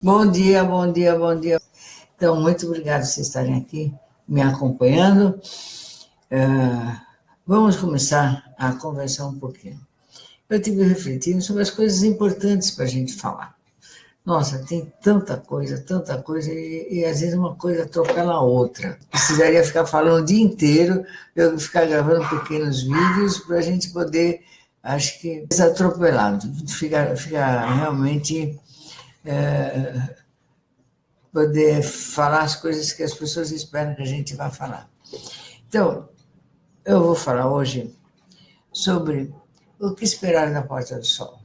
Bom dia, bom dia, bom dia. Então, muito obrigado por vocês estarem aqui me acompanhando. Vamos começar a conversar um pouquinho. Eu estive refletindo sobre as coisas importantes para a gente falar. Nossa, tem tanta coisa, e às vezes uma coisa atropela a outra. Precisaria ficar falando o dia inteiro, eu ficar gravando pequenos vídeos para a gente poder, acho que, desatropelado, ficar realmente poder falar as coisas que as pessoas esperam que a gente vá falar. Então, eu vou falar hoje sobre o que esperar na Porta do Sol.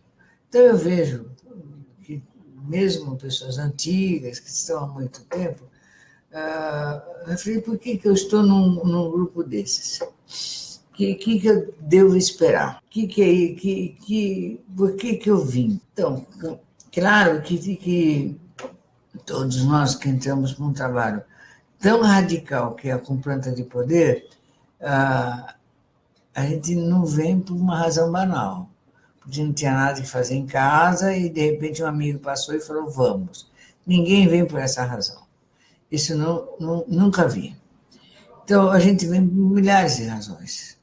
Então, eu vejo que, mesmo pessoas antigas, que estão há muito tempo, eu falei, por que eu estou num grupo desses? Que eu devo esperar? Por que eu vim? Então, claro que todos nós que entramos num trabalho tão radical que é a com planta de poder, a gente não vem por uma razão banal. Porque não tinha nada de fazer em casa e, de repente, um amigo passou e falou, vamos. Ninguém vem por essa razão. Isso nunca vi. Então, a gente vem por milhares de razões.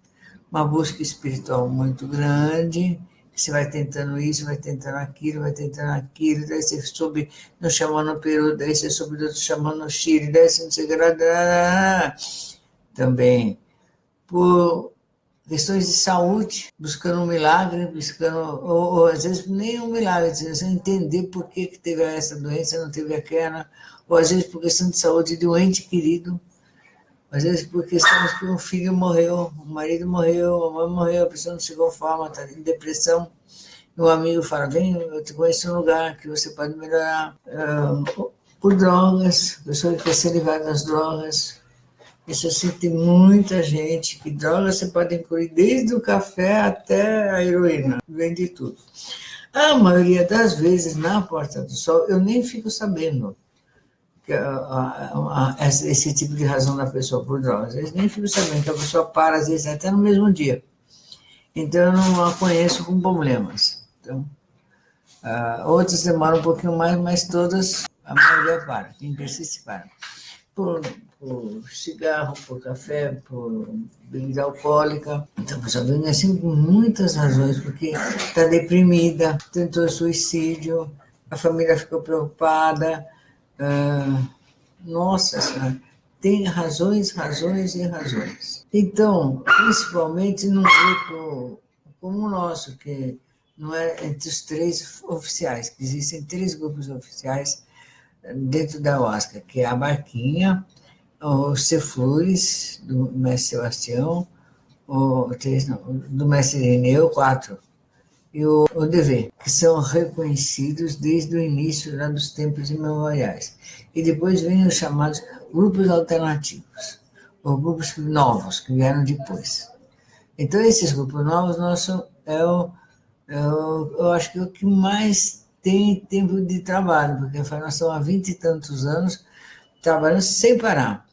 Uma busca espiritual muito grande, você vai tentando isso, vai tentando aquilo, daí você soube no xamã no Peru, daí você soube do xamã no Chile, daí você não sei o que lá. Também por questões de saúde, buscando um milagre, ou às vezes nem um milagre, você entender por que teve essa doença, não teve aquela, ou às vezes por questão de saúde de um ente querido, às vezes por questões que um filho morreu, o marido morreu, a mãe morreu, a pessoa não se conforma, está em depressão, e um amigo fala, vem, eu te conheço um lugar que você pode melhorar. Por drogas, a pessoa que quer ser livrada das drogas. Isso assim, tem muita gente que droga você pode incluir desde o café até a heroína, vem de tudo. A maioria das vezes, na Porta do Sol, eu nem fico sabendo que esse tipo de razão da pessoa por drogas. Eu nem fico sabendo que a pessoa para, às vezes, até no mesmo dia. Então, eu não a conheço com problemas. Então, outras demoram um pouquinho mais, mas todas, a maioria para. Quem persiste, para. Por cigarro, por café, por bebida alcoólica. Então, a pessoa vem assim com muitas razões, porque está deprimida, tentou suicídio, a família ficou preocupada. Nossa Senhora, tem razões e razões. Então, principalmente num grupo como o nosso, que não é entre os três oficiais, que existem três grupos oficiais dentro da Ayahuasca, que é a Barquinha, os Ceflures, do mestre Sebastião, do mestre Irineu, 4, e o DV, que são reconhecidos desde o início lá dos tempos imemoriais. E depois vêm os chamados grupos alternativos, ou grupos novos, que vieram depois. Então, esses grupos novos, eu acho que é o que mais tem tempo de trabalho, porque nós estamos há 20 e tantos anos trabalhando sem parar.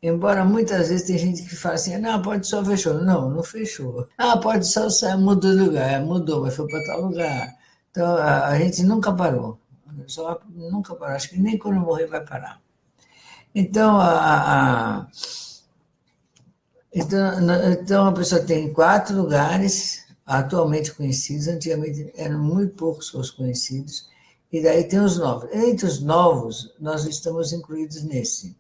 Embora muitas vezes tem gente que fala assim, não, Porta do Sol fechou. Não, não fechou. Porta do Sol mudou de lugar, mudou, mas foi para tal lugar. Então, a gente nunca parou. Nunca parou. Acho que nem quando morrer vai parar. Então, então, a pessoa tem 4 lugares atualmente conhecidos, antigamente eram muito poucos os conhecidos, e daí tem os novos. Entre os novos, nós estamos incluídos nesse.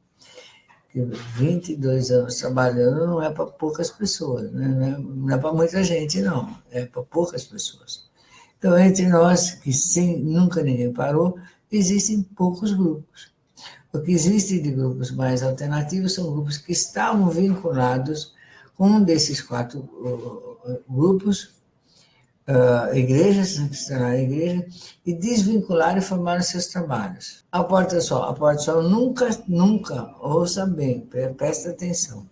22 anos trabalhando não é para poucas pessoas, né? Não é para muita gente, não, é para poucas pessoas. Então, entre nós, que nunca ninguém parou, existem poucos grupos. O que existe de grupos mais alternativos são grupos que estavam vinculados com um desses 4 grupos, igrejas, que estão na igreja, e desvincularam e formaram seus trabalhos. A Porta do Sol nunca, ouça bem, presta atenção,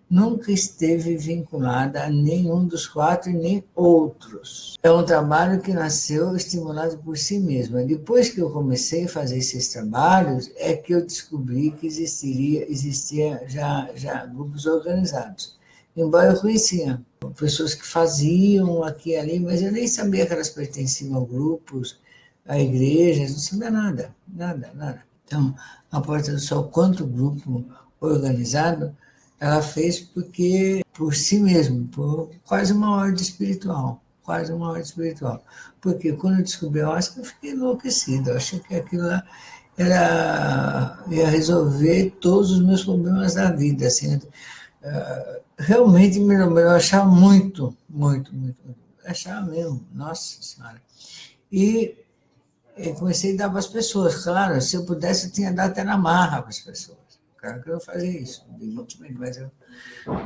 nunca esteve vinculada a nenhum dos 4 e nem outros. É um trabalho que nasceu estimulado por si mesmo. Depois que eu comecei a fazer esses trabalhos, é que eu descobri que existia já grupos organizados. Embora eu conhecia pessoas que faziam aqui e ali, mas eu nem sabia que elas pertenciam a grupos, a igreja, não sabia nada, nada, nada. Então, a Porta do Sol, quanto grupo organizado, ela fez porque, por si mesmo, por quase uma ordem espiritual, quase uma ordem espiritual. Porque quando eu descobri a Oscar, eu fiquei enlouquecido, eu achei que aquilo lá ia resolver todos os meus problemas da vida, assim. Realmente eu achava muito, muito, muito, muito. Eu achava mesmo, nossa senhora. E eu comecei a dar para as pessoas, claro, se eu pudesse, eu tinha dado até na marra para as pessoas. Claro que eu não fazia isso, mas eu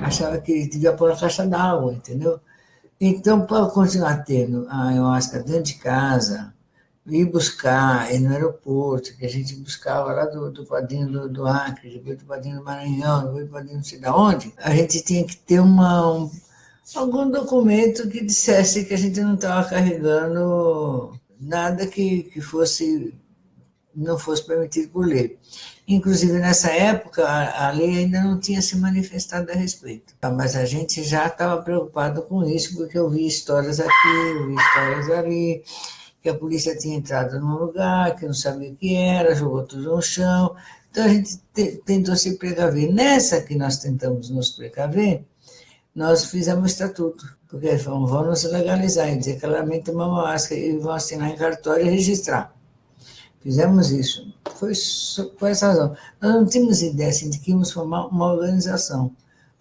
achava que devia pôr na caixa d'água, entendeu? Então, para continuar tendo a ayahuasca dentro de casa, ir buscar, ir no aeroporto, que a gente buscava lá do Padrinho do Acre, depois do Padrinho do Maranhão, depois do Padrinho não sei de onde, a gente tinha que ter algum documento que dissesse que a gente não estava carregando nada que não fosse permitido por lei. Inclusive, nessa época, a lei ainda não tinha se manifestado a respeito. Mas a gente já estava preocupado com isso, porque eu vi histórias aqui, eu vi histórias ali, que a polícia tinha entrado num lugar, que não sabia o que era, jogou tudo no chão. Então, a gente tentou se precaver. Nessa que nós tentamos nos precaver, nós fizemos o estatuto, porque vamos nos legalizar, e dizer claramente uma máscara, e vão assinar em cartório e registrar. Fizemos isso. Foi por essa razão. Nós não tínhamos ideia assim, de que íamos formar uma organização.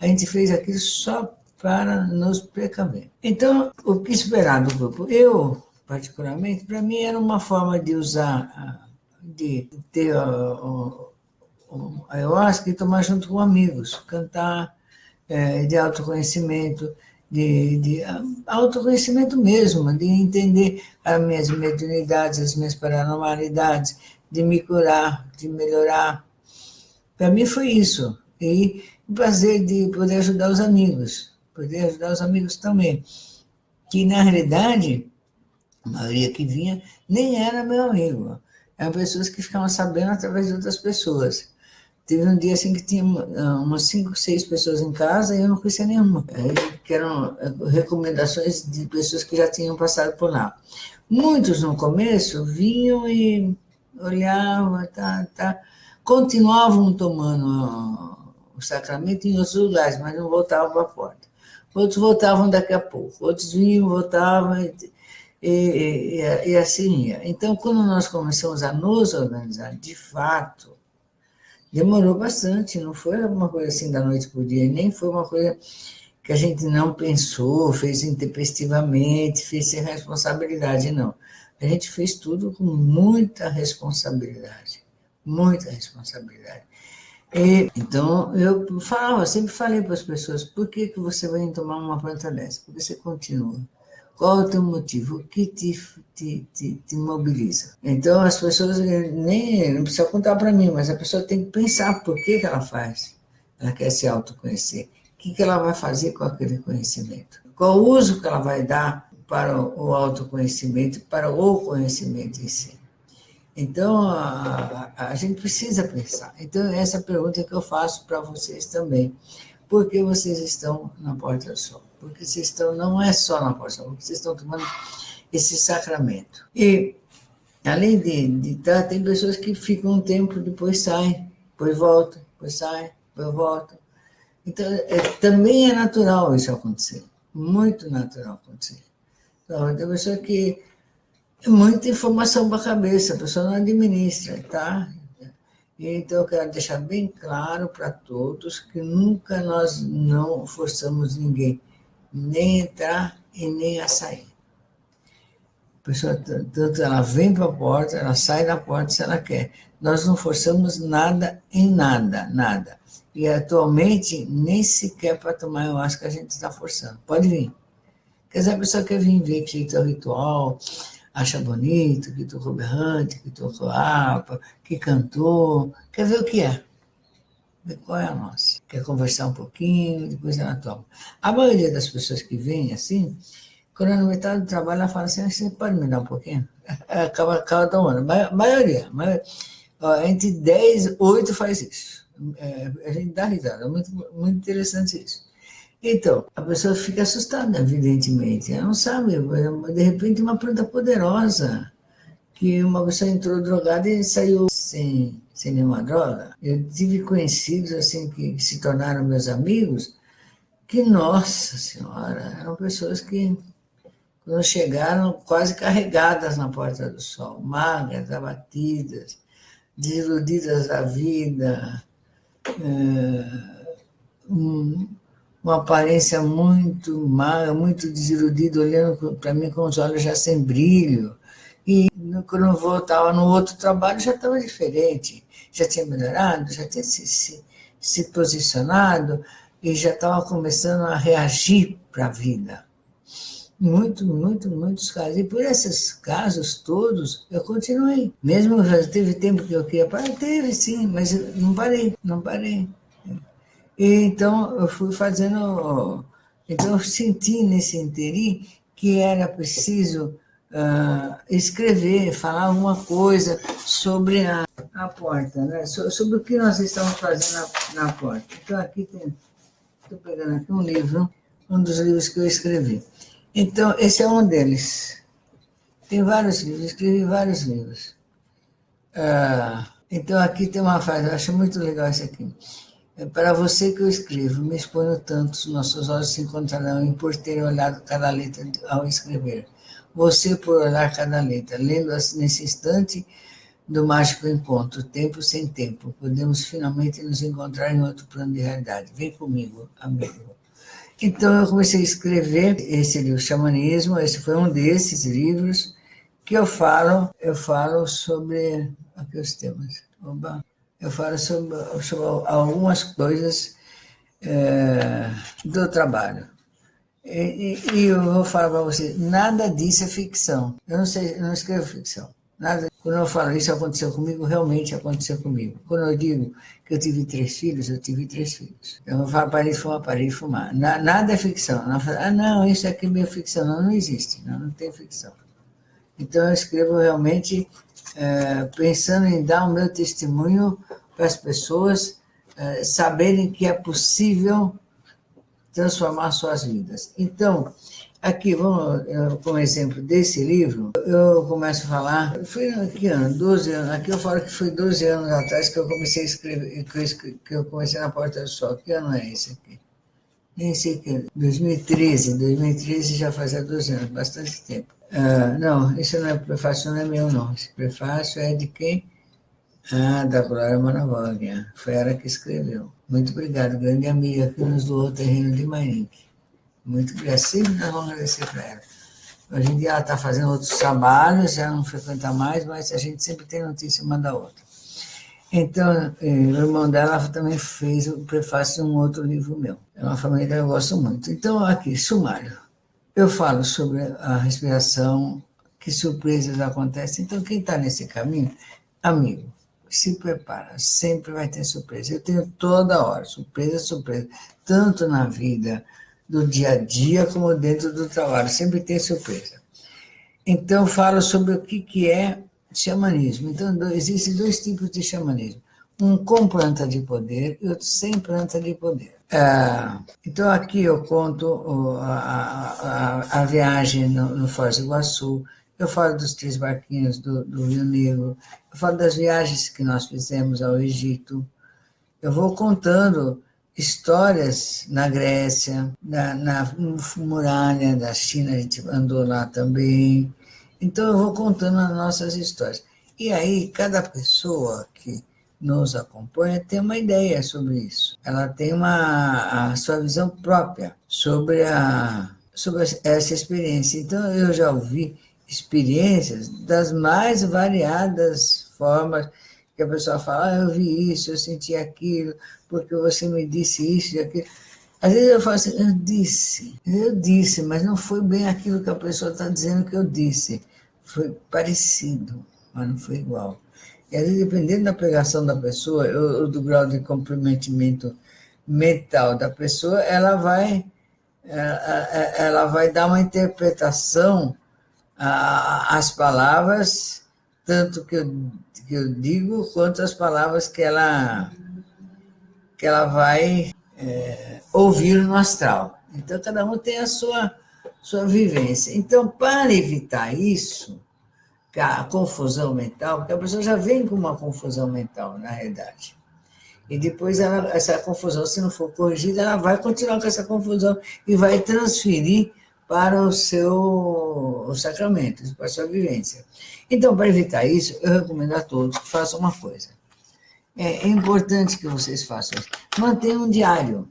A gente fez aquilo só para nos precaver. Então, o que esperar do grupo? Eu, particularmente, para mim era uma forma de usar, de ter a ayahuasca e tomar junto com amigos, cantar, de autoconhecimento, de autoconhecimento mesmo, de entender as minhas mediunidades, as minhas paranormalidades, de me curar, de melhorar. Para mim foi isso. E o prazer de poder ajudar os amigos também, que na realidade, a maioria que vinha nem era meu amigo, eram pessoas que ficavam sabendo através de outras pessoas. Teve um dia assim que tinha umas 5, 6 pessoas em casa e eu não conhecia nenhuma, que eram recomendações de pessoas que já tinham passado por lá. Muitos no começo vinham e olhavam, continuavam tomando o sacramento em outros lugares, mas não voltavam para a porta. Outros voltavam daqui a pouco, outros vinham, voltavam e assim ia. Então, quando nós começamos a nos organizar, de fato, demorou bastante, não foi uma coisa assim da noite para o dia, nem foi uma coisa que a gente não pensou, fez intempestivamente, fez sem responsabilidade, não. A gente fez tudo com muita responsabilidade, muita responsabilidade. Então, eu sempre falei para as pessoas, por que você vai tomar uma planta dessa? Porque você continua. Qual é o teu motivo? O que te mobiliza? Então, as pessoas nem não precisa contar para mim, mas a pessoa tem que pensar por que ela faz. Ela quer se autoconhecer. O que ela vai fazer com aquele conhecimento? Qual o uso que ela vai dar para o autoconhecimento, para o conhecimento em si? Então, a gente precisa pensar. Então, essa pergunta que eu faço para vocês também. Por que vocês estão na Porta do Sol? Porque vocês estão, não é só na Porta do Sol, porque vocês estão tomando esse sacramento. E, além de tem pessoas que ficam um tempo, depois saem, depois voltam, depois saem, depois voltam. Então, também é natural isso acontecer. Muito natural acontecer. Então, tem pessoa que muita informação para a cabeça, a pessoa não administra, tá? Então, eu quero deixar bem claro para todos que nunca nós não forçamos ninguém, nem a entrar e nem a sair. A pessoa, tanto ela vem para a porta, ela sai da porta se ela quer. Nós não forçamos nada em nada, nada. E atualmente, nem sequer para tomar eu acho que a gente está forçando. Pode vir. Quer dizer, a pessoa quer vir ver que é o ritual, acha bonito, que tocou berrante, que tocou harpa, que cantou, quer ver o que é, ver qual é a nossa. Quer conversar um pouquinho, depois ela toma. A maioria das pessoas que vêm assim, quando é no metade do trabalho, ela fala assim, você pode me dar um pouquinho? Acaba tomando. Maioria. Entre 10, 8 faz isso. A gente dá risada, é muito, muito interessante isso. Então, a pessoa fica assustada, evidentemente. Ela não sabe, de repente, uma planta poderosa, que uma pessoa entrou drogada e saiu sem nenhuma droga. Eu tive conhecidos assim que se tornaram meus amigos, que, nossa senhora, eram pessoas que, quando chegaram, quase carregadas na Porta do Sol, magras, abatidas, desiludidas da vida, uma aparência muito magra, muito desiludida, olhando para mim com os olhos já sem brilho. E quando eu voltava no outro trabalho já estava diferente, já tinha melhorado, já tinha se posicionado e já estava começando a reagir para a vida. Muitos casos. E por esses casos todos, eu continuei. Mesmo teve tempo que eu queria parar, teve sim, mas eu não parei. E então eu fui fazendo. Então eu senti nesse interim que era preciso escrever, falar alguma coisa sobre a porta, né? Sobre o que nós estamos fazendo na porta. Então aqui estou pegando aqui um livro, um dos livros que eu escrevi. Então, esse é um deles. Tem vários livros, escrevi vários livros. Então, aqui tem uma frase, eu acho muito legal isso aqui. É para você que eu escrevo, me exponho tanto, nossos olhos se encontrarão e por ter olhado cada letra ao escrever. Você por olhar cada letra, lendo nesse instante do mágico encontro, tempo sem tempo, podemos finalmente nos encontrar em outro plano de realidade. Vem comigo, amigo. Então, eu comecei a escrever esse livro, Xamanismo, esse foi um desses livros que eu falo sobre... Aqui os temas. Eu falo sobre algumas coisas do trabalho. E eu vou falar para você, nada disso é ficção. Eu não escrevo ficção. Nada. Quando eu falo isso aconteceu comigo, realmente aconteceu comigo. Quando eu digo que eu tive 3 filhos, eu tive 3 filhos. Eu parei de fumar. Nada é ficção. Não, isso aqui é meio ficção. Não existe. Não tem ficção. Então eu escrevo realmente pensando em dar o meu testemunho para as pessoas saberem que é possível transformar suas vidas. Então, aqui, como exemplo desse livro, eu começo a falar, foi que ano? 12 anos, aqui eu falo que foi 12 anos atrás que eu comecei a escrever, que eu comecei na Porta do Sol. Que ano é esse aqui? Nem sei que ano. 2013 já fazia 12 anos, bastante tempo. Não, esse não é prefácio, não é meu não, esse prefácio é de quem? Da Glória Maravoglia, foi ela que escreveu. Muito obrigado, grande amiga que nos doou o terreno de Marinque. Muito obrigado, sempre nós vamos agradecer para ela. Hoje em dia ela está fazendo outros trabalhos, já não frequenta mais, mas a gente sempre tem notícia uma da outra. Então, o irmão dela também fez o prefácio de um outro livro meu. É uma família que eu gosto muito. Então, aqui, sumário. Eu falo sobre a respiração, que surpresas acontecem. Então, quem está nesse caminho, amigo, se prepara, sempre vai ter surpresa. Eu tenho toda hora, surpresa, tanto na vida do dia a dia como dentro do trabalho, sempre tem surpresa. Então, eu falo sobre o que é xamanismo. Então, existem 2 tipos de xamanismo. Um com planta de poder e outro sem planta de poder. Então, aqui eu conto a viagem no Foz do Iguaçu, eu falo dos 3 barquinhos do Rio Negro, eu falo das viagens que nós fizemos ao Egito, eu vou contando histórias na Grécia, na muralha da China, a gente andou lá também. Então, eu vou contando as nossas histórias. E aí, cada pessoa que nos acompanha tem uma ideia sobre isso. Ela tem a sua visão própria sobre essa experiência. Então, eu já ouvi experiências das mais variadas formas que a pessoa fala, eu vi isso, eu senti aquilo, porque você me disse isso e aquilo. Às vezes eu falo assim, eu disse, mas não foi bem aquilo que a pessoa está dizendo que eu disse. Foi parecido, mas não foi igual. E às vezes, dependendo da pegação da pessoa, ou do grau de comprometimento mental da pessoa, ela vai dar uma interpretação às palavras, tanto que eu digo, quanto as palavras que ela vai ouvir no astral. Então, cada um tem a sua vivência. Então, para evitar isso, a confusão mental, porque a pessoa já vem com uma confusão mental, na realidade. E depois essa confusão, se não for corrigida, ela vai continuar com essa confusão e vai transferir para o sacramento, para a sua vivência. Então, para evitar isso, eu recomendo a todos que façam uma coisa. É importante que vocês façam isso. Mantenham um diário.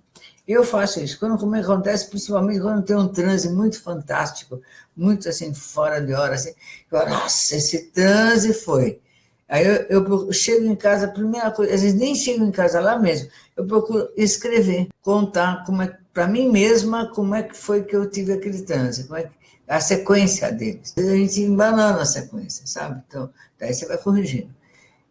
Eu faço isso. Quando acontece, principalmente quando tem um transe muito fantástico, muito assim, fora de hora, assim, nossa, esse transe foi. Aí eu chego em casa, a primeira coisa, às vezes nem chego em casa lá mesmo, eu procuro escrever, contar para mim mesma como é que foi que eu tive aquele transe, como é que, a sequência deles. A gente embanana a sequência, sabe? Então, daí você vai corrigindo.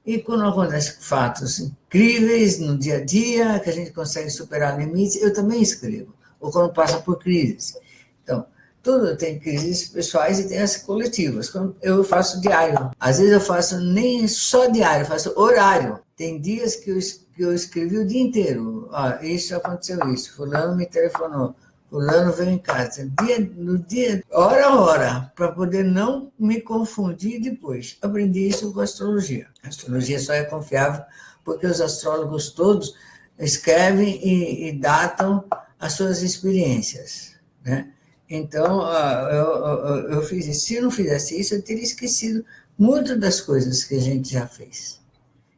E quando acontecem fatos incríveis no dia a dia, que a gente consegue superar limites, eu também escrevo, ou quando passa por crises. Então, tudo tem crises pessoais e tem as coletivas. Eu faço diário. Às vezes eu faço nem só diário, eu faço horário. Tem dias que eu escrevi o dia inteiro. Isso aconteceu, isso. Fulano me telefonou. Fulano veio em casa. No dia, hora a hora, para poder não me confundir depois. Aprendi isso com a astrologia. A astrologia só é confiável porque os astrólogos todos escrevem e datam as suas experiências, né? Então, eu fiz isso. Se eu não fizesse isso, eu teria esquecido muitas das coisas que a gente já fez.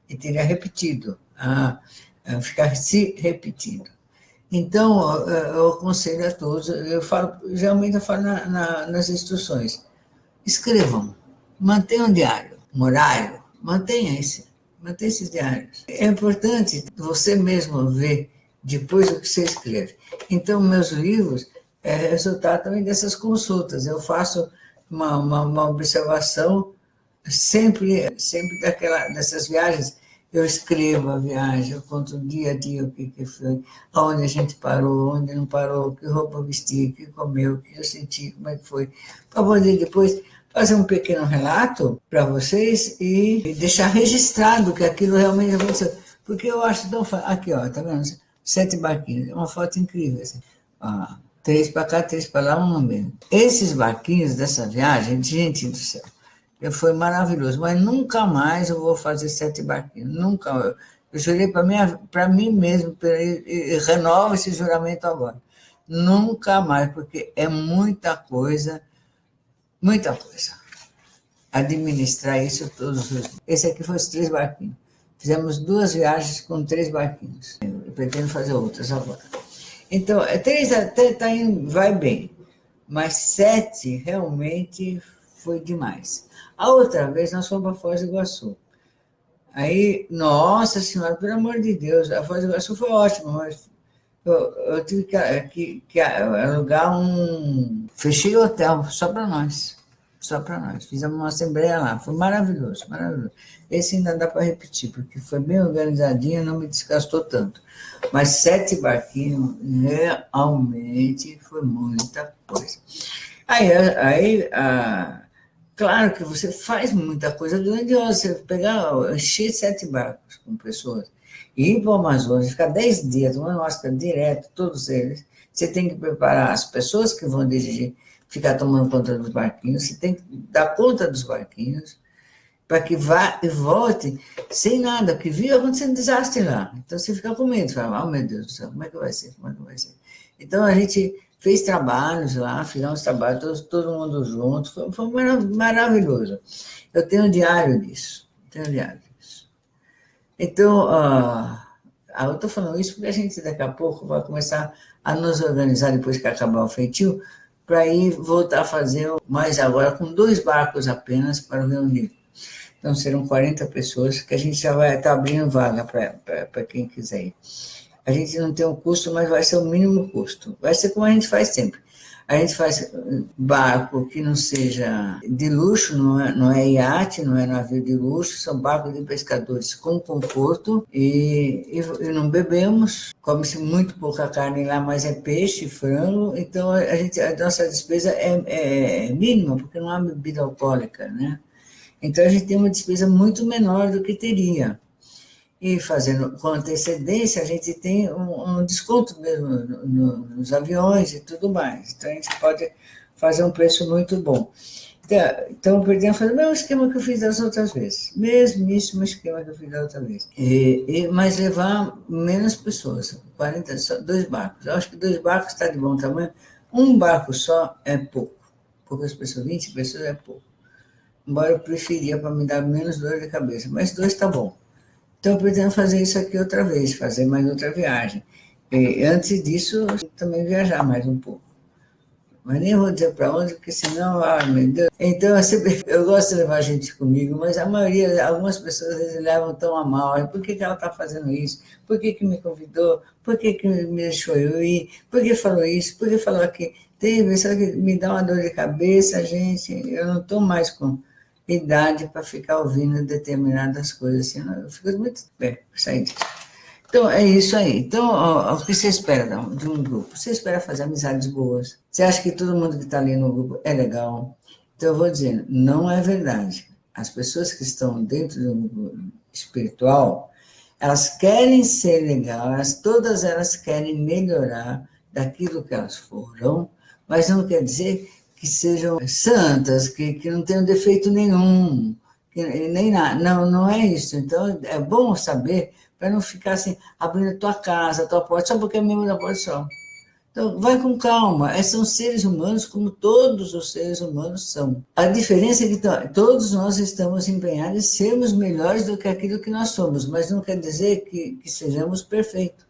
E teria repetido, ficar se repetindo. Então, eu aconselho a todos, geralmente eu falo nas instruções, escrevam, mantenham um diário, um horário, mantenha esses diários. É importante você mesmo ver depois o que você escreve. Então, meus livros é resultado também dessas consultas. Eu faço uma observação sempre dessas viagens. Eu escrevo a viagem, eu conto dia a dia o que foi, onde a gente parou, onde não parou, que roupa vestir, o que comeu, o que eu senti, como é que foi, para poder depois fazer um pequeno relato para vocês e deixar registrado que aquilo realmente aconteceu. Porque eu acho tão fácil. Aqui, ó, tá vendo? 7 barquinhos, é uma foto incrível. Assim. 3 para cá, 3 para lá, um mesmo. Esses barquinhos dessa viagem, gente do céu, foi maravilhoso, mas nunca mais eu vou fazer 7 barquinhos, nunca. Eu jurei para mim mesmo, e renovo esse juramento agora. Nunca mais, porque é muita coisa, administrar isso todos os dias. Esse aqui foi os 3 barquinhos. Fizemos 2 viagens com 3 barquinhos. Eu pretendo fazer outras agora. Então, 3 até tá indo, vai bem, mas 7 realmente foi demais. A outra vez nós fomos para Foz do Iguaçu. Aí, nossa senhora, pelo amor de Deus, a Foz do Iguaçu foi ótima, mas eu tive que alugar Fechei o hotel só para nós. Só para nós. Fizemos uma assembleia lá. Foi maravilhoso, maravilhoso. Esse ainda dá para repetir, porque foi bem organizadinho, não me desgastou tanto. Mas 7 barquinhos, realmente foi muita coisa. Claro que você faz muita coisa grandiosa. Você encher 7 barcos com pessoas, e ir para o Amazonas, ficar 10 dias, tomando máscara direto, todos eles. Você tem que preparar as pessoas que vão dirigir, ficar tomando conta dos barquinhos, você tem que dar conta dos barquinhos, para que vá e volte sem nada, porque viu acontecendo um desastre lá. Então você fica com medo, fala, meu Deus do céu, como é que vai ser? Então a gente fez trabalhos lá, fizemos trabalhos, todo mundo junto, foi maravilhoso. Eu tenho um diário disso, Então, eu estou falando isso porque a gente daqui a pouco vai começar a nos organizar depois que acabar o feitio, para ir voltar a fazer, mas agora com 2 barcos apenas para reunir. Então serão 40 pessoas que a gente já vai estar abrindo vaga para quem quiser ir. A gente não tem um custo, mas vai ser o mínimo custo. Vai ser como a gente faz sempre. A gente faz barco que não seja de luxo, não é iate, não é navio de luxo, são barcos de pescadores com conforto e não bebemos, come-se muito pouca carne lá, mas é peixe, frango, então a nossa despesa é mínima, porque não há bebida alcoólica, né? Então a gente tem uma despesa muito menor do que teria. E fazendo com antecedência, a gente tem um desconto mesmo nos aviões e tudo mais. Então, a gente pode fazer um preço muito bom. Então, eu pretendo fazer o mesmo esquema que eu fiz das outras vezes. Mesmíssimo esquema que eu fiz da outra vez. Mas levar menos pessoas. 40, só 2 barcos. Eu acho que 2 barcos está de bom tamanho. Um barco só é pouco. Poucas pessoas, 20 pessoas é pouco. Embora eu preferia para me dar menos dor de cabeça. Mas 2 está bom. Então, eu pretendo fazer isso aqui outra vez, fazer mais outra viagem. E antes disso, também viajar mais um pouco. Mas nem vou dizer para onde, porque senão, meu Deus. Então, eu gosto de levar gente comigo, mas a maioria, algumas pessoas às vezes levam tão a mal. Por que ela está fazendo isso? Por que me convidou? Por que me deixou eu ir? Por que falou isso? Por que falou aquilo? Tem pessoas que me dá uma dor de cabeça, gente. Eu não estou mais com idade para ficar ouvindo determinadas coisas, senão eu fico muito bem, sair disso. Então, é isso aí. Então, o que você espera de um grupo? Você espera fazer amizades boas. Você acha que todo mundo que está ali no grupo é legal? Então, eu vou dizendo, não é verdade. As pessoas que estão dentro do grupo espiritual, elas querem ser legais, todas elas querem melhorar daquilo que elas foram, mas não quer dizer que sejam santas, que não tenham defeito nenhum, nem nada. Não, não é isso. Então, é bom saber para não ficar assim, abrindo a tua casa, a tua porta, só porque é membro da porta só. Então, vai com calma. São seres humanos como todos os seres humanos são. A diferença é que todos nós estamos empenhados em sermos melhores do que aquilo que nós somos, mas não quer dizer que sejamos perfeitos.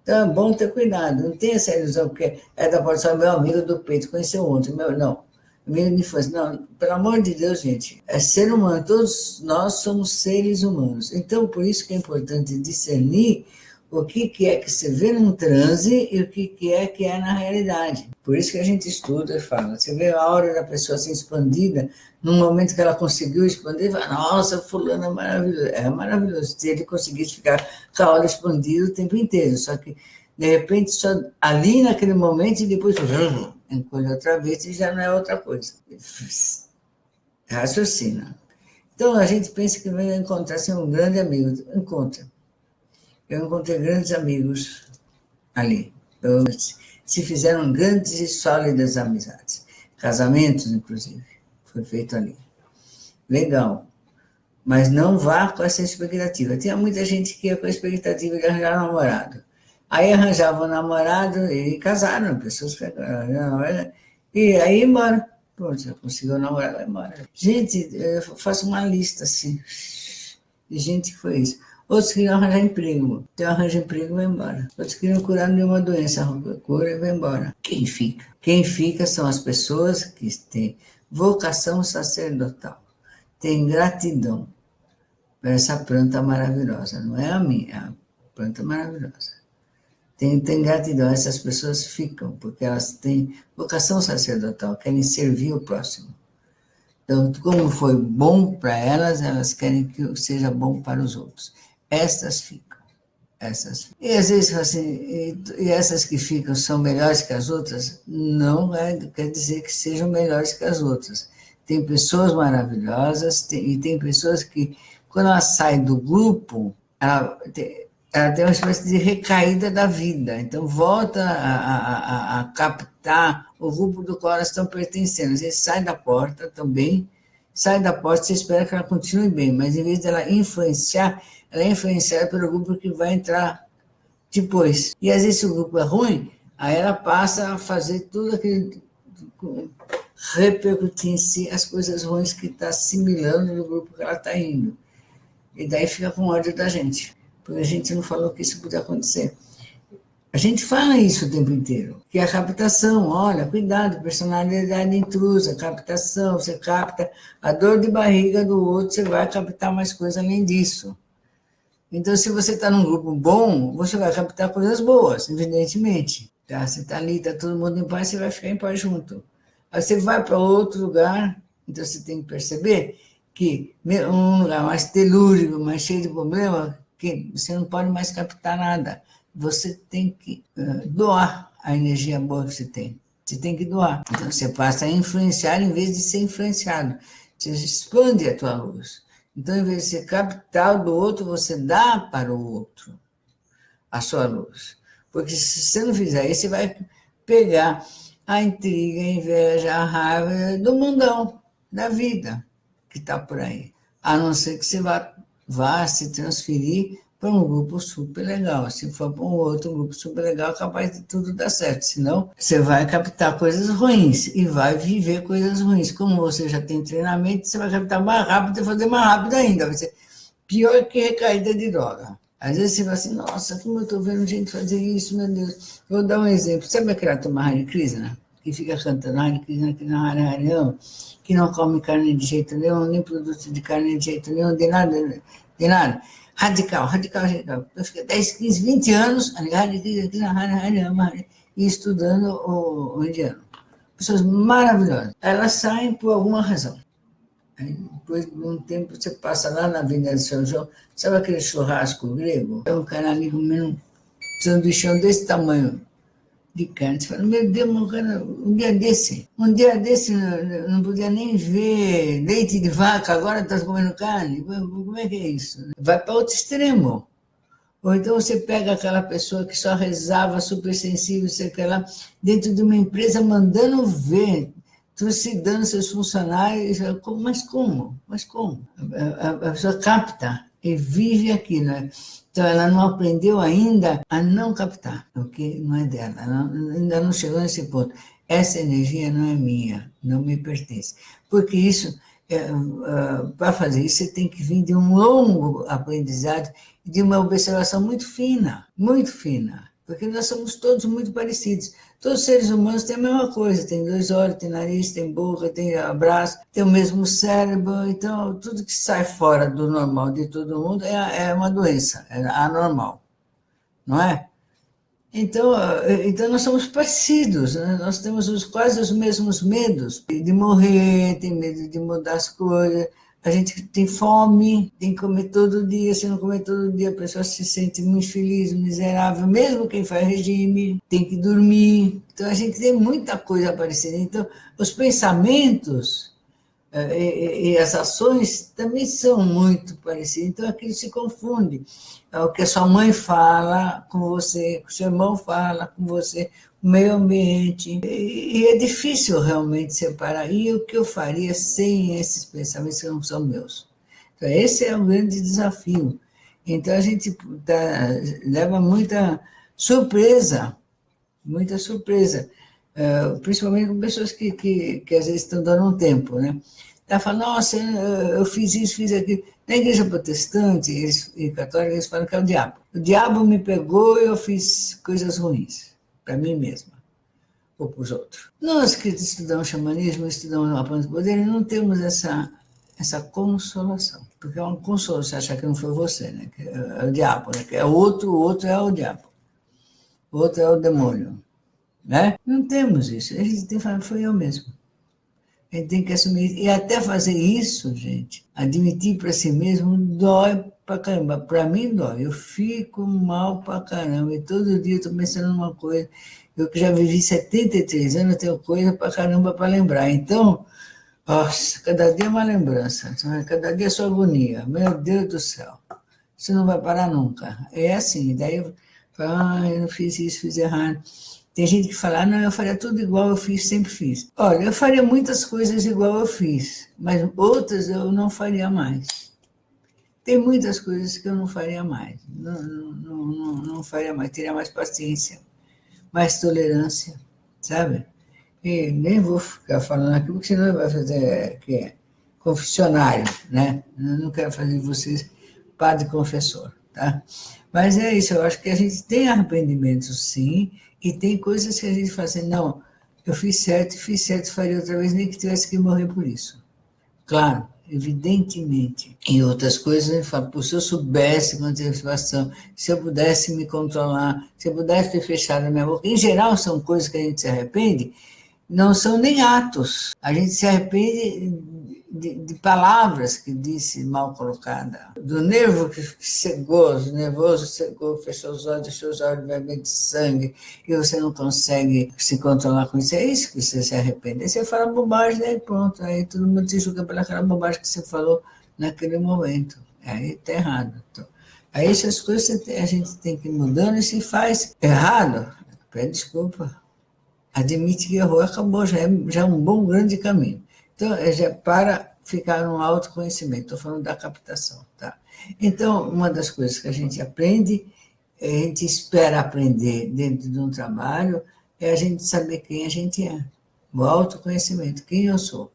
Então, é bom ter cuidado. Não tem essa ilusão, porque é da porta só, meu amigo do peito, conheceu ontem. Não. Amigo de infância. Não, pelo amor de Deus, gente. É ser humano. Todos nós somos seres humanos. Então, por isso que é importante discernir o que é que você vê num transe e o que é na realidade. Por isso que a gente estuda e fala. Você vê a aura da pessoa assim expandida, no momento que ela conseguiu expandir, fala, nossa, fulano é maravilhoso. É maravilhoso. Se ele conseguisse ficar com a aura expandida o tempo inteiro. Só que, de repente, só ali naquele momento e depois encolhe outra vez e já não é outra coisa. Raciocina. Então, a gente pensa que vai encontrar assim, um grande amigo. Encontra. Eu encontrei grandes amigos ali. Se fizeram grandes e sólidas amizades. Casamentos, inclusive, foi feito ali. Legal. Mas não vá com essa expectativa. Tinha muita gente que ia com a expectativa de arranjar um namorado. Aí arranjava um namorado e casaram, pessoas que arranjaram, e aí ia embora. Pô, já conseguiu um namorado, vai embora. Gente, eu faço uma lista assim, de gente que foi isso. Outros queriam arranjar emprego. Então arranja emprego e vai embora. Outros queriam curar de uma doença, cura e vai embora. Quem fica? Quem fica são as pessoas que têm vocação sacerdotal, têm gratidão por essa planta maravilhosa. Não é a minha, é a planta maravilhosa. Tem gratidão. Essas pessoas ficam, porque elas têm vocação sacerdotal, querem servir o próximo. Então, como foi bom para elas, elas querem que seja bom para os outros. Estas ficam. E às vezes, assim, e essas que ficam são melhores que as outras? Não quer dizer que sejam melhores que as outras. Tem pessoas maravilhosas e tem pessoas que, quando ela sai do grupo, ela tem uma espécie de recaída da vida. Então, volta a captar o grupo do qual elas estão pertencendo. Às vezes, sai da porta também, você espera que ela continue bem, mas em vez dela influenciar, ela é influenciada pelo grupo que vai entrar depois. E às vezes, se o grupo é ruim, aí ela passa a fazer tudo aquilo, repercutir em si as coisas ruins que está assimilando no grupo que ela está indo. E daí fica com ódio da gente, porque a gente não falou que isso podia acontecer. A gente fala isso o tempo inteiro, que é a captação, olha, cuidado, personalidade intrusa, captação, você capta a dor de barriga do outro, você vai captar mais coisa além disso. Então, se você está num grupo bom, você vai captar coisas boas, evidentemente. Tá? Você está ali, está todo mundo em paz, você vai ficar em paz junto. Aí você vai para outro lugar, então você tem que perceber que um lugar mais telúrico, mais cheio de problema, que você não pode mais captar nada. Você tem que doar a energia boa que você tem. Você tem que doar. Então, você passa a influenciar em vez de ser influenciado. Você expande a tua luz. Então, em vez de você captar o do outro, você dá para o outro a sua luz. Porque se você não fizer isso, você vai pegar a intriga, a inveja, a raiva do mundão. da vida que está por aí. A não ser que você vá se transferir para um grupo super legal. Se for para um outro grupo super legal, é capaz de tudo dar certo. Senão, você vai captar coisas ruins e vai viver coisas ruins. Como você já tem treinamento, você vai captar mais rápido e fazer mais rápido ainda. Vai ser pior que recaída de droga. Às vezes você fala assim, nossa, como eu estou vendo gente fazer isso, meu Deus. Vou dar um exemplo. Sabe aquela turma Hare Krishna, que fica cantando Hare Krishna, Hare Hare, que não come carne de jeito nenhum, nem produto de carne de jeito nenhum, de nada, de nada. Radical, radical, radical. Eu fiquei 10, 15, 20 anos, Hare Krishna, Hare Hare, e estudando o indiano. Pessoas maravilhosas. Elas saem por alguma razão. Aí, depois de um tempo, você passa lá na Avenida de São João, sabe aquele churrasco grego? É um cara ali comendo um sanduichão desse tamanho de carne. Você fala, meu Deus, meu cara, um dia desse não podia nem ver leite de vaca, agora está comendo carne? Como é que é isso? Vai para outro extremo. Ou então você pega aquela pessoa que só rezava, super sensível, sei que lá, dentro de uma empresa mandando ver, trucidando seus funcionários, mas como? Mas como? A pessoa capta e vive aquilo, né? Então, ela não aprendeu ainda a não captar, o que não é dela, ainda não chegou nesse ponto. Essa energia não é minha, não me pertence. Porque isso, para fazer isso, você tem que vir de um longo aprendizado, de uma observação muito fina, porque nós somos todos muito parecidos. Todos os seres humanos têm a mesma coisa, tem 2 olhos, tem nariz, tem boca, tem braço, tem o mesmo cérebro, então tudo que sai fora do normal de todo mundo é uma doença, é anormal, não é? Então nós somos parecidos, né? Nós temos quase os mesmos medos de morrer, tem medo de mudar as coisas, a gente tem fome, tem que comer todo dia, se não comer todo dia a pessoa se sente muito infeliz, miserável, mesmo quem faz regime, tem que dormir. Então a gente tem muita coisa parecida. Então os pensamentos e as ações também são muito parecidas, então aquilo se confunde. É o que a sua mãe fala com você, o que o seu irmão fala com você, o meio ambiente, e é difícil realmente separar. E o que eu faria sem esses pensamentos que não são meus? Então, esse é o grande desafio. Então, a gente leva muita surpresa, principalmente com pessoas que às vezes estão dando um tempo, né? Ela fala, nossa, eu fiz isso, fiz aquilo. Na igreja protestante e católica, eles falam que é o diabo. O diabo me pegou e eu fiz coisas ruins, para mim mesma ou para os outros. Nós que estudamos xamanismo, estudamos a planta do poder, não temos essa consolação. Porque é uma consolação, você achar que não foi você, né? Que é o diabo, né? Que é o outro é o diabo. O outro é o demônio. Né? Não temos isso. A gente tem que falar, foi eu mesmo. A gente tem que assumir. E até fazer isso, gente, admitir para si mesmo, dói pra caramba. Para mim, dói. Eu fico mal pra caramba. E todo dia eu estou pensando numa coisa. Eu que já vivi 73 anos, eu tenho coisa pra caramba para lembrar. Então, nossa, cada dia é uma lembrança. Cada dia é sua agonia. Meu Deus do céu. Isso não vai parar nunca. É assim. Daí eu falo, eu não fiz isso, fiz errado. Tem gente que fala, não, eu faria tudo igual eu fiz, sempre fiz. Olha, eu faria muitas coisas igual eu fiz, mas outras eu não faria mais. Tem muitas coisas que eu não faria mais. Não faria mais, teria mais paciência, mais tolerância, sabe? E nem vou ficar falando aqui, porque senão vai fazer confessionário, né? Eu não quero fazer de vocês padre confessor, tá? Mas é isso, eu acho que a gente tem arrependimentos, sim, e tem coisas que a gente fala assim, não, eu fiz certo, faria outra vez, nem que tivesse que morrer por isso. Claro, evidentemente. Em outras coisas, a gente fala, se eu soubesse quando teve situação, se eu pudesse me controlar, se eu pudesse ter fechado a minha boca. Em geral, são coisas que a gente se arrepende, não são nem atos. A gente se arrepende de palavras que disse mal colocada, do nervo que cegou, nervoso cegou, fechou os olhos, deixou os olhos bebendo de sangue, e você não consegue se controlar com isso. É isso que você se arrepende. Aí você fala bobagem, aí pronto, aí todo mundo te julga pelaquela bobagem que você falou naquele momento. Aí está errado. Então, aí essas coisas a gente tem que ir mudando, e se faz errado, pede desculpa. Admite que errou, acabou, já é um bom grande caminho. Então, para ficar no autoconhecimento, estou falando da captação, tá? Então, uma das coisas que a gente aprende, a gente espera aprender dentro de um trabalho, é a gente saber quem a gente é. O autoconhecimento, quem eu sou.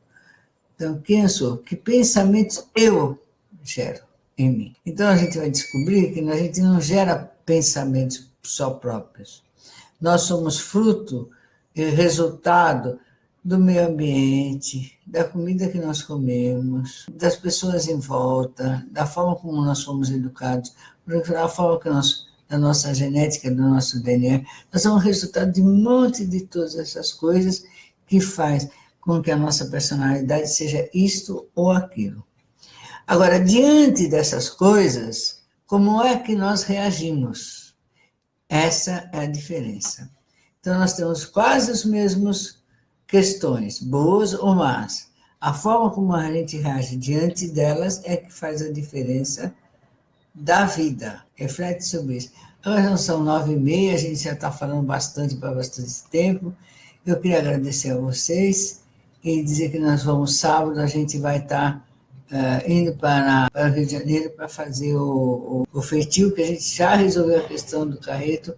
Então, quem eu sou? Que pensamentos eu gero em mim? Então, a gente vai descobrir que a gente não gera pensamentos só próprios. Nós somos fruto e resultado do meio ambiente, da comida que nós comemos, das pessoas em volta, da forma como nós fomos educados, da forma que da nossa genética, do nosso DNA. Nós somos resultado de um monte de todas essas coisas que faz com que a nossa personalidade seja isto ou aquilo. Agora, diante dessas coisas, como é que nós reagimos? Essa é a diferença. Então, nós temos quase as mesmas questões, boas ou más. A forma como a gente reage diante delas é que faz a diferença da vida. Reflete sobre isso. Agora já são 9h30, a gente já está falando bastante para bastante tempo. Eu queria agradecer a vocês e dizer que nós vamos sábado, a gente vai estar indo para o Rio de Janeiro para fazer o feitio, que a gente já resolveu a questão do carreto.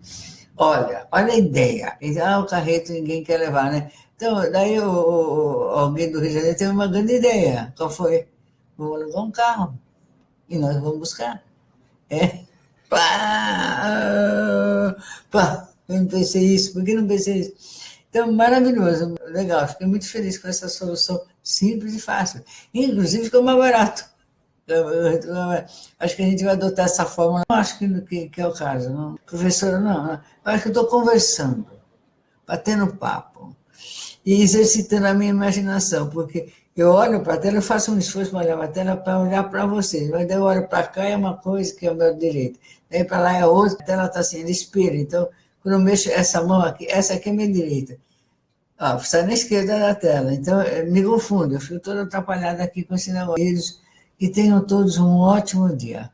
Olha a ideia. Então, o carreto ninguém quer levar, né? Então, daí alguém do Rio de Janeiro teve uma grande ideia. Qual foi? Vamos alugar um carro e nós vamos buscar. Eu não pensei isso. Por que não pensei isso? Então, maravilhoso, legal. Fiquei muito feliz com essa solução simples e fácil. Inclusive, ficou mais barato. Acho que a gente vai adotar essa fórmula. Não acho que é o caso. Não. Professora, não. Eu acho que eu estou conversando, batendo papo e exercitando a minha imaginação, porque eu olho para a tela, eu faço um esforço para olhar para a tela para olhar para vocês, mas daí eu olho para cá é uma coisa que é o meu direito, daí para lá é outra, a tela está assim, ela espelha. Então, quando eu mexo essa mão aqui, essa aqui é minha direita. Está na esquerda da tela, então me confundo, eu fico toda atrapalhada aqui com esse negócio. E tenham todos um ótimo dia.